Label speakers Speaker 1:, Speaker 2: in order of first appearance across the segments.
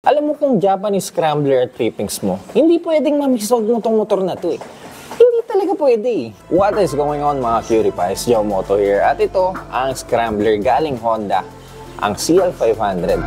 Speaker 1: Alam mo kung Japanese scrambler at trippings mo, hindi pwedeng mamisog mo tong motor na to eh. Hindi talaga pwede eh. What is going on mga cutie pies? Joe Moto here. At ito ang scrambler galing Honda, ang CL500.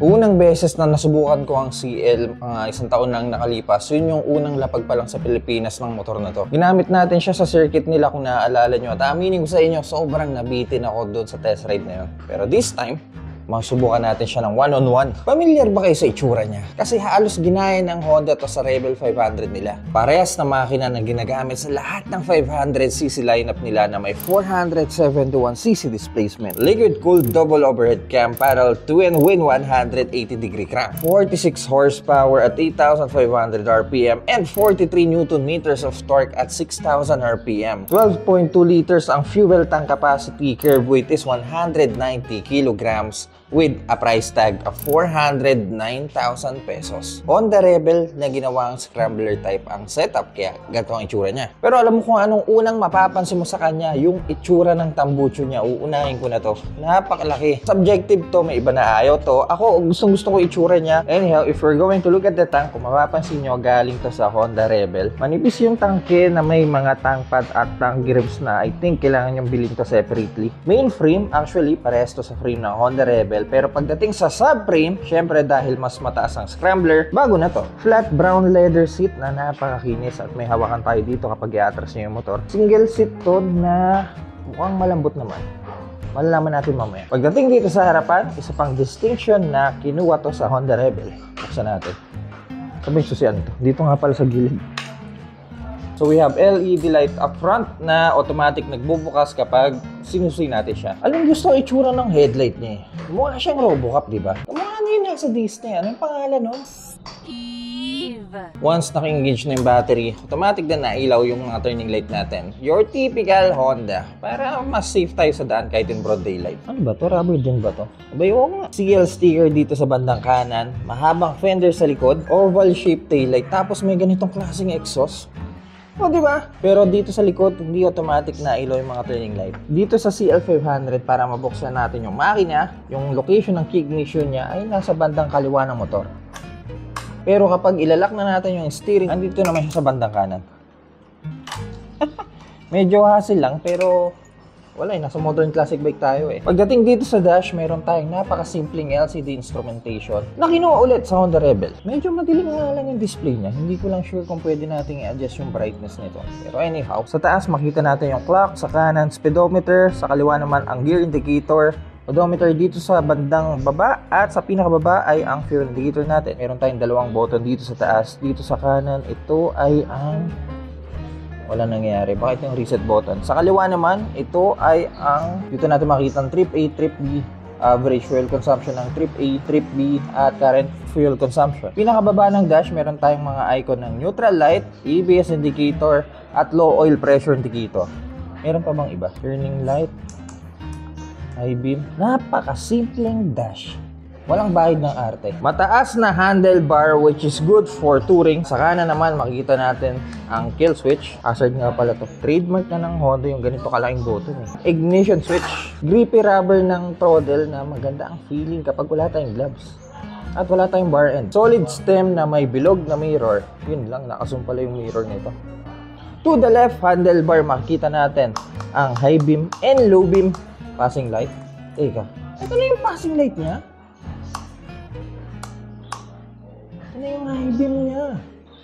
Speaker 1: Unang beses na nasubukan ko ang CL, isang taon nang nakalipas, yun yung unang lapag pa lang sa Pilipinas ng motor na to. Ginamit natin siya sa circuit nila kung naaalala nyo. At aminin ko sa inyo, sobrang nabitin ako doon sa test ride na yun. Pero this time, masubukan natin siya ng one-on-one. Familiar ba kayo sa itsura niya? Kasi halos ginaya ng Honda to sa Rebel 500 nila. Parehas na makina na ginagamit sa lahat ng 500cc lineup nila na may 471cc displacement, liquid-cooled double overhead cam, parallel twin win 180-degree crank, 46 horsepower at 8,500 RPM, and 43 Nm of torque at 6,000 RPM. 12.2 liters ang fuel tank capacity, curb weight is 190 kilograms, with a price tag of 409,000 pesos. Honda Rebel na ginawang scrambler type ang setup, kaya ganito ang itsura niya. Pero alam mo kung anong unang mapapansin mo sa kanya? Yung itsura ng tambucho niya. Uunahin ko na to. Napakalaki. Subjective to, may iba na ayaw to. Ako, gusto ko itsura niya. Anyhow, if we're going to look at the tank, kung mapapansin nyo, galing to sa Honda Rebel. Manipis yung tangke na may mga tank pad at tank grips na I think kailangan yung bilhin to separately. Main frame, actually, parehas to sa frame ng Honda Rebel. Pero pagdating sa subframe, syempre dahil mas mataas ang scrambler, bago na to. Flat brown leather seat na napakakinis at may hawakan tayo dito kapag i-atras nyo yung motor. Single seat to na mukhang malambot naman. Malalaman natin mamaya. Pagdating dito sa harapan, isa pang distinction na kinuha to sa Honda Rebel. Buksan natin. Sabi yung susian to. Dito nga pala sa gilid. So we have LED light up front na automatic nagbubukas kapag sinusuy natin siya. Alam mo, gusto ko itsura ng headlight niya. Mukha siyang Robocop, di ba? Mukha niya yung nasa Disney. Anong pangalan, no? Once naka-engage na yung battery, automatic na nailaw yung mga turning light natin. Your typical Honda. Para mas safe tayo sa daan kahit in broad daylight. Ano ba to? Rubber din ba to? Abay, oo nga. CL sticker dito sa bandang kanan. Mahabang fender sa likod. Oval shaped taillight. Tapos may ganitong klaseng exhaust. O, diba? Pero dito sa likod, hindi automatic na ilaw yung mga turning light. Dito sa CL500, para mabuksan natin yung makina, yung location ng key ignition niya ay nasa bandang kaliwa ng motor. Pero kapag ilalak na natin yung steering, andito naman siya sa bandang kanan. Medyo hassle lang, pero wala eh, nasa modern classic bike tayo eh. Pagdating dito sa dash, meron tayong napakasimpleng LCD instrumentation na kinuha ulit sa Honda Rebel. Medyo madilim nga lang yung display niya. Hindi ko lang sure kung pwede natin i-adjust yung brightness nito. Pero anyhow, sa taas makita natin yung clock, sa kanan speedometer, sa kaliwa naman ang gear indicator, odometer dito sa bandang baba, at sa pinakababa ay ang fuel indicator natin. Meron tayong dalawang button dito sa taas. Dito sa kanan, ito ay ang wala nangyayari. Bakit yung reset button? Sa kaliwa naman, ito ay ang dito natin makikita ang trip A, trip B, average fuel consumption ng trip A, trip B, at current fuel consumption. Pinakababa ng dash, meron tayong mga icon ng neutral light, ABS indicator, at low oil pressure indicator. Meron pa bang iba? Turning light, high beam. Napakasimpleng dash. Walang bahid ng arte. Mataas na handlebar which is good for touring. Sa kanan naman makikita natin ang kill switch. Hazard nga pala to. Trademark na ng Honda yung ganito kalaking button eh. Ignition switch. Grippy rubber ng throttle na maganda ang feeling kapag wala tayong gloves. At wala tayong bar end. Solid stem na may bilog na mirror. Yun lang, nakasum pala yung mirror nito. To the left handlebar makikita natin ang high beam and low beam passing light. Teka, ito na yung passing light niya? Ito na yung high beam niya.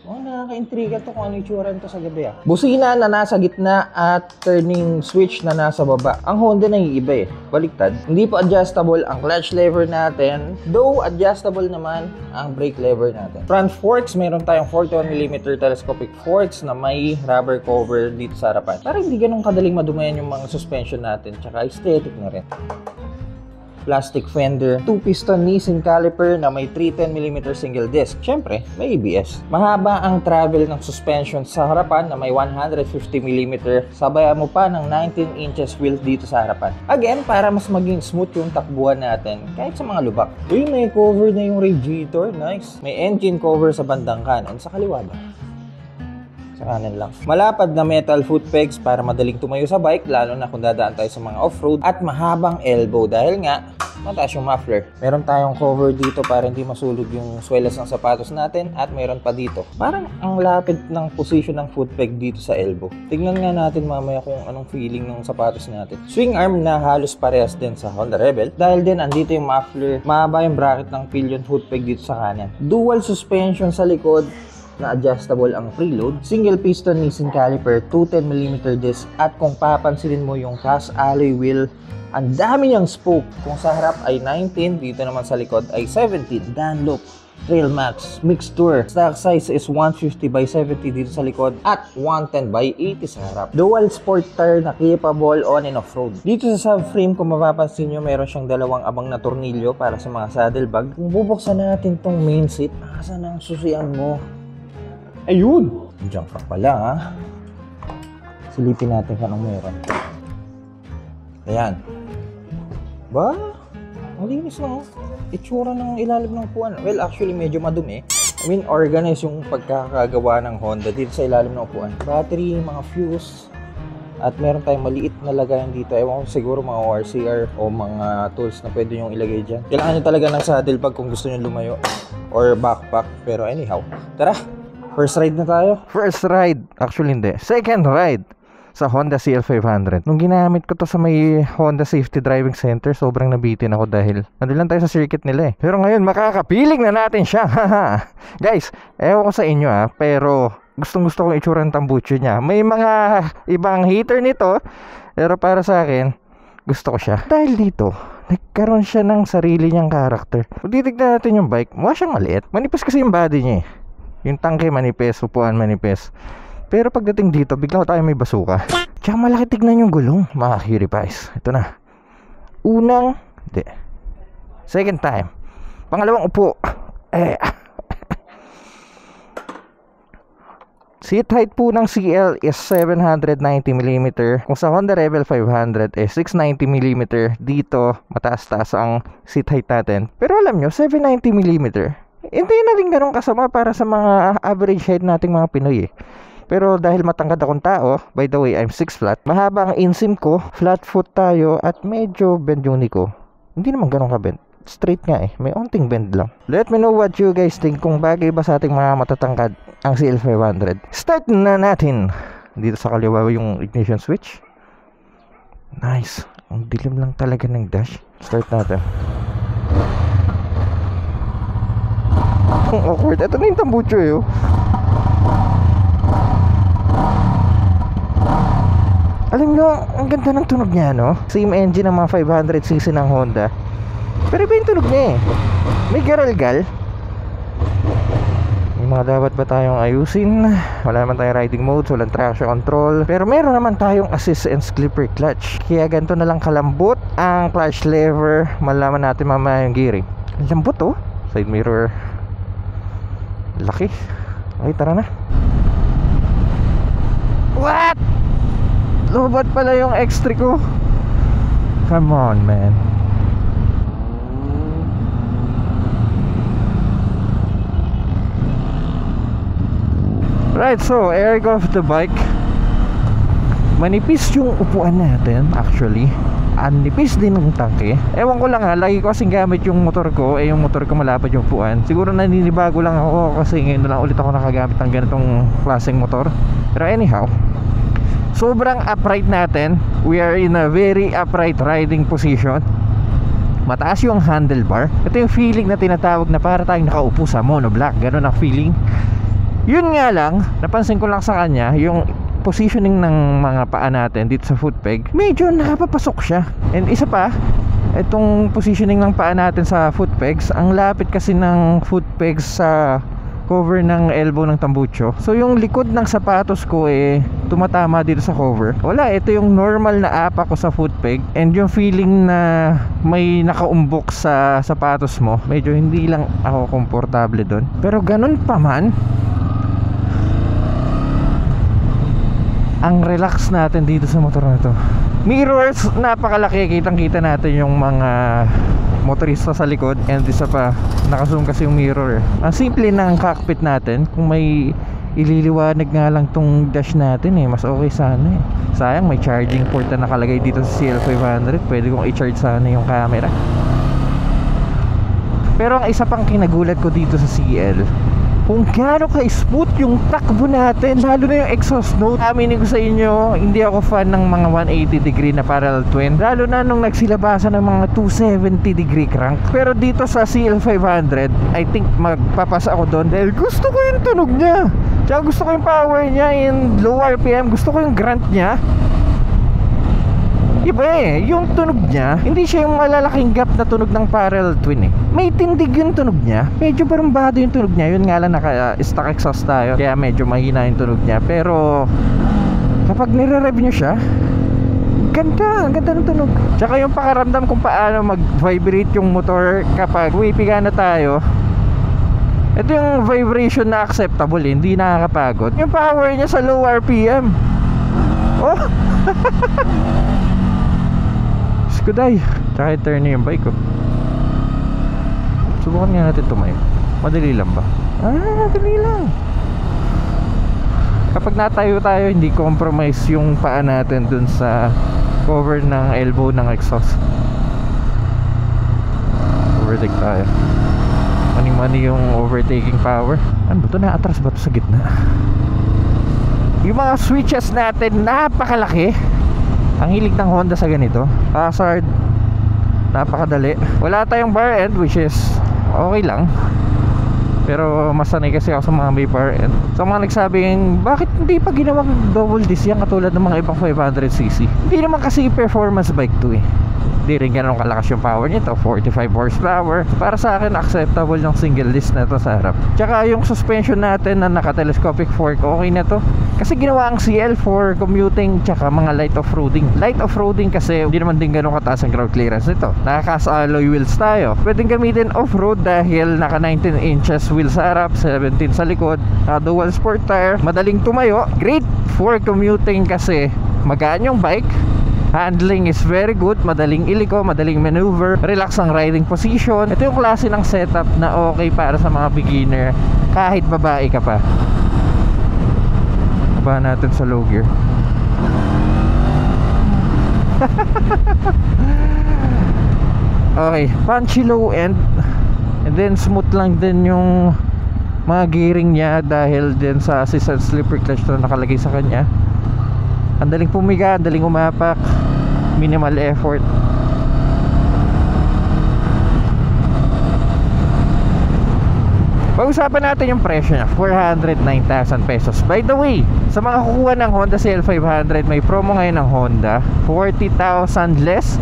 Speaker 1: Oh, nakaka-intriga to kung ano yung tsura nito sa gabi ah. Busina na nasa gitna at turning switch na nasa baba. Ang Honda naiiba eh. Baliktad. Hindi po adjustable ang clutch lever natin. Though adjustable naman ang brake lever natin. Front forks, meron tayong 41mm telescopic forks na may rubber cover dito sa harapan. Para hindi ganun kadaling madumayan yung mga suspension natin. Tsaka aesthetic na rin. Plastic fender, 2-piston Nissin caliper na may 310mm single disc. Siyempre, may ABS. Mahaba ang travel ng suspension sa harapan na may 150mm. Sabayan mo pa ng 19 inches wheel dito sa harapan. Again, para mas maging smooth yung takbuhan natin kahit sa mga lubak. Uy, may cover na yung radiator. Nice. May engine cover sa bandang kanan. Sa kaliwa ba? Kanan lang. Malapad na metal foot pegs para madaling tumayo sa bike, lalo na kung dadaan tayo sa mga off-road, at mahabang elbow dahil nga mataas yung muffler. Meron tayong cover dito para hindi masulog yung swelas ng sapatos natin at meron pa dito. Parang ang lapid ng position ng foot peg dito sa elbow. Tignan nga natin mamaya kung anong feeling ng sapatos natin. Swing arm na halos parehas din sa Honda Rebel dahil din andito yung muffler, mahaba yung bracket ng pillion foot peg dito sa kanan. Dual suspension sa likod na adjustable ang preload, single piston Nissin caliper, 210mm disc, at kung papansinin mo yung cast alloy wheel, ang dami niyang spoke. Kung sa harap ay 19, dito naman sa likod ay 17. Dunlop Trail Max Mixture. Stock size is 150/70 dito sa likod at 110/80 sa harap. Dual sport tire na capable on and off-road. Dito sa subframe, kung mapapansin nyo, meron siyang dalawang abang na tornilyo para sa mga saddlebag. Kung bubuksan natin tong main seat, asan ang susian mo? Ayun! Junk pack pala ha. Silipin natin kung anong meron. Ayan. Ba? Ang linis na oh. Itsura ng ilalim ng upuan. Well, actually medyo madumi. I mean, organize yung pagkakagawa ng Honda dito sa ilalim ng upuan. Battery, mga fuse. At meron tayong maliit na lagayan dito. Ewan ko, siguro mga ORCR o mga tools na pwede nyo ilagay dyan. Kailangan nyo talaga ng saddlebag kung gusto nyo lumayo. Or backpack. Pero anyhow, tara! First ride na tayo? First ride. Actually hindi. Second ride sa Honda CL500. Nung ginamit ko to sa may Honda Safety Driving Center, sobrang nabitin ako dahil nandun lang tayo sa circuit nila eh. Pero ngayon, makakapiling na natin siya. Guys, ewan ko sa inyo pero gustong gusto kong itsura ng tambucho niya. May mga ibang hater nito, pero para sa akin, gusto ko siya. Dahil dito, nagkaroon siya ng sarili niyang character. Kung titignan natin yung bike, mukha siyang maliit. Manipis kasi yung body niya eh. Yung tangke manipis, upuan manipis. Pero pagdating dito, bigla ko tayo may basuka. Tsaka malaki tignan yung gulong, mga cutie pies. Ito na. Unang, hindi. Second time. Pangalawang upo. Seat height po ng CL is 790mm. Kung sa Honda Rebel 500 is 690mm. Dito, mataas-taas ang seat height natin. Pero alam nyo, 790mm. Hindi na rin ganun kasama para sa mga average height nating mga Pinoy eh. Pero dahil matangkad akong tao, by the way, I'm 6 flat. Mahaba ang inseam ko, flat foot tayo, at medyo bend yung knee ko. Hindi naman ganun ka-bend. Straight nga eh, may onting bend lang. Let me know what you guys think kung bagay ba sa ating mga matatangkad ang CL500. Start na natin. Dito sa kaliwa yung ignition switch. Nice. Ang dilim lang talaga ng dash. Start natin. Ang awkward. Ito na yung tambucho eh. Alam nyo, ang ganda ng tunog niya, no? Same engine ng mga 500cc ng Honda. Pero iba yung tunog niya eh. May garalgal. May mga dapat ba tayong ayusin? Wala naman tayong riding modes, walang traction control. Pero meron naman tayong assist and slipper clutch. Kaya ganito na lang kalambot ang clutch lever. Malaman natin mamaya yung gearing. Lambot oh. Side mirror. Laki. Okay, tara na. What? Lobat pala yung X3 ko. Come on, man. Right, so air off the bike. Manipis yung upuan natin actually. Nipis din ng tangke. Ewan ko lang ha, lagi ko kasing gamit yung motor ko. Yung motor ko malapad yung upuan. Siguro naninibago lang ako kasi ngayon na lang ulit ako nakagamit ng ganitong klaseng motor. Pero anyhow, sobrang upright natin. We are in a very upright riding position. Mataas yung handlebar. Ito yung feeling na tinatawag na para tayong nakaupo sa monoblock. Ganun ang feeling. Yun nga lang, napansin ko lang sa kanya, yung positioning ng mga paa natin dito sa foot peg, medyo nakapapasok siya. And isa pa, itong positioning ng paa natin sa foot pegs, ang lapit kasi ng foot pegs sa cover ng elbow ng tambucho. So yung likod ng sapatos ko tumatama dito sa cover. Wala, ito yung normal na apa ko sa foot peg. And yung feeling na may nakaumbok sa sapatos mo, medyo hindi lang ako komportable doon. Pero ganun pa man, ang relax natin dito sa motor na to. Mirrors, napakalaki. Kitang kita natin yung mga motorista sa likod. And isa pa, nakazoom kasi yung mirror. Ang simple ng cockpit natin. Kung may ililiwanag nga lang tong dash natin mas okay sana Sayang may charging port na nakalagay dito sa CL500. Pwede kong i-charge sana yung camera. Pero ang isa pang kinagulat ko dito sa CL, kung gaano ka-smooth yung takbo natin, lalo na yung exhaust note. Aminin ko sa inyo, hindi ako fan ng mga 180 degree na parallel twin, lalo na nung nagsilabasan ng mga 270 degree crank. Pero dito sa CL500, I think magpapasa ako doon dahil gusto ko yung tunog niya. Tsaka gusto ko yung power niya in low RPM, gusto ko yung grunt niya. Iba yung tunog niya, hindi siya yung malalaking gap na tunog ng parallel twin May tindig yung tunog niya, medyo barumbado yung tunog niya. Yun nga lang naka-stock exhaust tayo, kaya medyo mahina yung tunog niya. Pero kapag nire-rev nyo siya, ang ganda ng tunog. Tsaka yung pakaramdam kung paano mag-vibrate yung motor kapag umipiga na tayo, ito yung vibration na acceptable hindi nakakapagod. Yung power niya sa low RPM. Oh! Skuday. Tsaka turn na yung bike ko. Subukan nga natin tumayo. Madali lang ba? Madali lang. Kapag natayo tayo, hindi compromise yung paa natin dun sa cover ng elbow ng exhaust. Overtake tayo. Mani yung overtaking power. Ano ba ito? Naatras ba ito sa gitna? Yung mga switches natin napakalaki. Ang hilig ng Honda sa ganito. Hazard, napakadali. Wala tayong bar end, which is okay lang. Pero masanay kasi ako sa mga may bar end. So mga nagsabing, bakit hindi pa ginawang double disc yan katulad ng mga ibang 500cc? Hindi naman kasi performance bike to Hindi rin ganun kalakas yung power nito, 45 horsepower. Para sa akin, acceptable yung single disc na to sa harap. Tsaka yung suspension natin na naka-telescopic fork, okay na to. Kasi ginawa ang CL for commuting tsaka mga light off-roading. Light off-roading kasi hindi naman din ganun kataas ang ground clearance nito. Naka-cast alloy wheels tayo. Pwedeng gamitin off-road dahil naka 19 inches wheels sa harap, 17 sa likod, dual sport tire, madaling tumayo. Great for commuting kasi magaan yung bike. Handling is very good, madaling iliko, madaling maneuver, relax ang riding position. Ito yung klase ng setup na okay para sa mga beginner, kahit babae ka pa. Baba natin sa low gear. Okay, punchy low end. And then smooth lang din yung mga gearing niya dahil din sa assistant slipper clutch na nakalagay sa kanya. Ang daling pumiga, ang daling umapak, minimal effort. Pag-usapan natin yung presyo niya, 409,000 pesos. By the way, sa mga kukuha ng Honda CL500, may promo ngayon ng Honda, 40,000 less.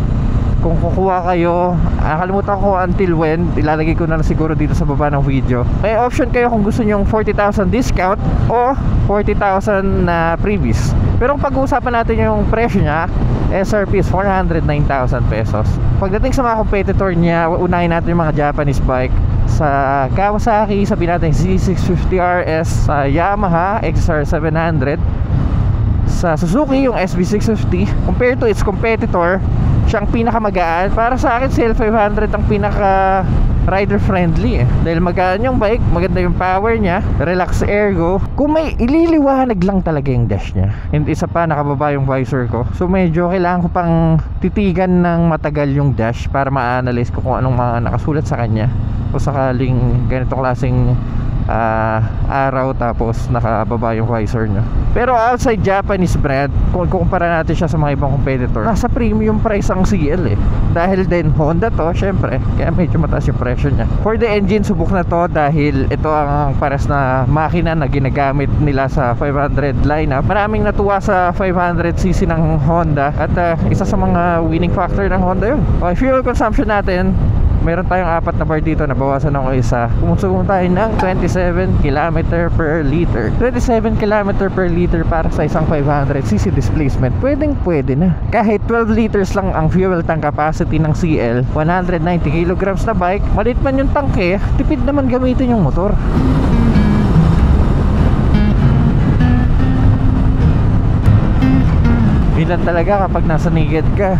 Speaker 1: Kung kukuha kayo, nakalimutan ko until when, ilalagay ko na siguro dito sa baba ng video. May option kayo kung gusto nyo yung 40,000 discount o 40,000 na previous. Pero kung pag-uusapan natin yung presyo niya, SRP is 409,000 pesos. Pagdating sa mga competitor niya, unahin natin yung mga Japanese bike. Sa Kawasaki, sabihin natin Z650RS, sa Yamaha XR700, sa Suzuki yung SB650. Compared to its competitor, siyang pinakamagaan. Para sa akin, CL500 ang pinaka
Speaker 2: rider friendly dahil magaan yung bike, maganda yung power niya, relax ergo. Kung may ililiwanag lang talaga yung dash niya, hindi isa pa nakababa yung visor ko, so medyo kailangan ko pang titigan ng matagal yung dash para ma-analyze ko kung anong mga nakasulat sa kanya o sakaling ganito klaseng araw tapos nakababa yung visor nyo. Pero outside Japanese brand, kung kumpara natin siya sa mga ibang competitor, nasa premium price ang CL dahil din Honda to syempre, kaya medyo mataas yung presyo niya. For the engine, subok na to dahil ito ang pares na makina na ginagamit nila sa 500 lineup. Maraming natuwa sa 500cc ng Honda at isa sa mga winning factor ng Honda yun. Okay, fuel consumption natin, meron tayong 4 na bar dito, nabawasan ako isa. Kumusumo tayo ng 27 km per liter. 27 km per liter para sa isang 500cc displacement, pwede na. Kahit 12 liters lang ang fuel tank capacity ng CL, 190 kilograms na bike, malit man yung tangke, tipid naman gamitin yung motor. Bilan talaga kapag nasa naked ka,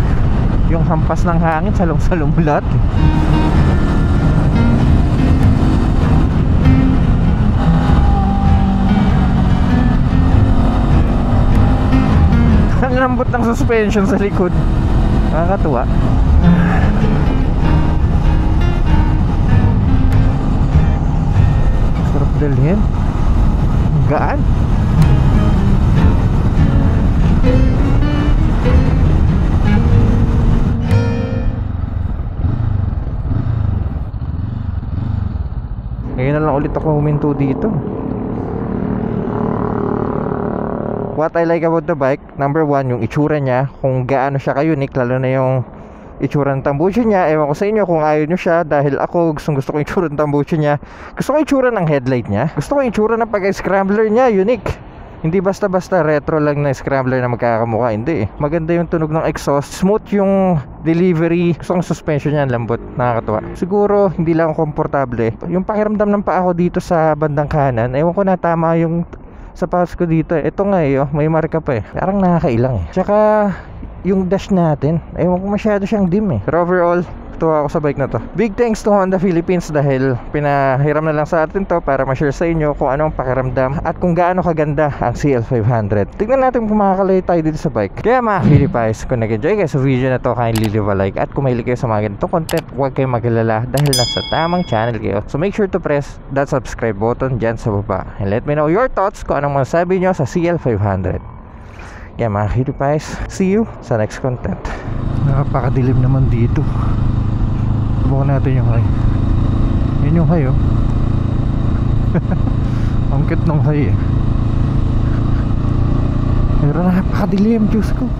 Speaker 2: yung hampas ng hangin salong-salong lahat. Ang lambot ng suspension sa likod, nakakatuwa. Sarap dalhin, gaan. Ngayon na lang ulit ako huminto dito. What I like about the bike, number 1, yung itsura niya, kung gaano siya ka-unique, lalo na yung itsura ng tambucho niya. Ewan ko sa inyo kung ayaw nyo siya, dahil ako gusto ko yung itsura ng tambucho niya. Gusto ko yung itsura ng headlight niya. Gusto ko yung itsura ng pag-scrambler niya, unique. Hindi basta-basta retro lang na scrambler na magkakamukha, hindi Maganda yung tunog ng exhaust, smooth yung delivery. Gusto kong suspension niya, lambot, nakakatuwa. Siguro hindi lang ako komportable. Yung pakiramdam ng paa ko dito sa bandang kanan, ewan ko na tama yung sapatos ko dito. Ito nga may marka pa parang nakakailang Tsaka yung dash natin, ewan ko masyado siyang dim Pero overall, tuwa ako sa bike na to. Big thanks to Honda Philippines dahil pinahiram na lang sa atin to para ma-share sa inyo kung anong pakiramdam at kung gaano kaganda ang CL500. Tignan natin kung makakalayo tayo dito sa bike. Kaya mga Philippines, kung nag-enjoy kayo sa video na to, kindly leave a like. At kung mahilig kayo sa mga ganito content, huwag kayong mag-alala dahil nasa tamang channel kayo. So make sure to press that subscribe button dyan sa baba. And let me know your thoughts kung anong masasabi nyo sa CL500. Kaya mga Philippines, see you sa next content. Napakadilim naman dito. Subukan natin yung high. Yun yung high ang cute ng high Pero napakadilim, Diyos ko.